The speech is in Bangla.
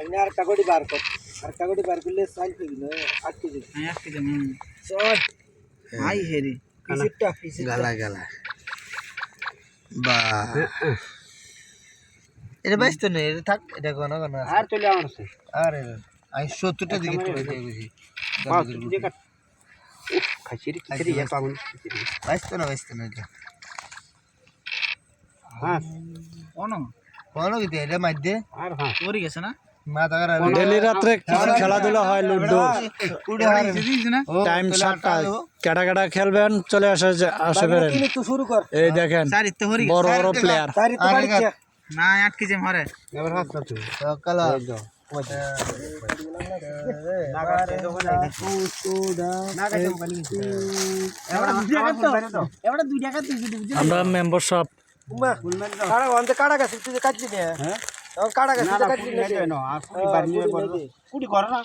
এনে আর কাগড়ি বার কর আর কাগড়ি বার করলে সাইল পেবি না আটকে যাবে হ্যাঁ আজকে যাম চল আই হেরি পিছিটা গালা গালা বা এটা বাইস তো নেই এটা থাক এটা কোন কোন আর চলে আমার আছে আরে আই 70টা দিকে তুলে দেই বুঝি তুই কাট খাইছিরি কিরি এক পাগুন বাইস তো না এটা হ্যাঁ কোন কোন কি এটা মার দে আর হ্যাঁ ওরি গেছে না মাথা করা ডেলি রাত্রে কিছু খেলাধুলা হয় লুডো উড়ে হারে দিস না টাইম 7টা কেডা কেডা খেলবেন চলে আসে বেরেন কিনে তুই শুরু কর এই দেখেন চারি তো হরি বড় বড় প্লেয়ার তারি তো বাড়িছে না আটকে যাম হরে এবার হাত না তুই সকাল না কাটে তো না কুকুডা না কাটে ওখানে এবার দুই টাকা তুই আমরা মেম্বারশিপ উমা কাড়া গন্তে কাড়া গাছ তুই কাটলি না হ্যাঁ কাড়া গাছ কাটলি না আর কুড়ি বার নিয়ে কুড়ি কর না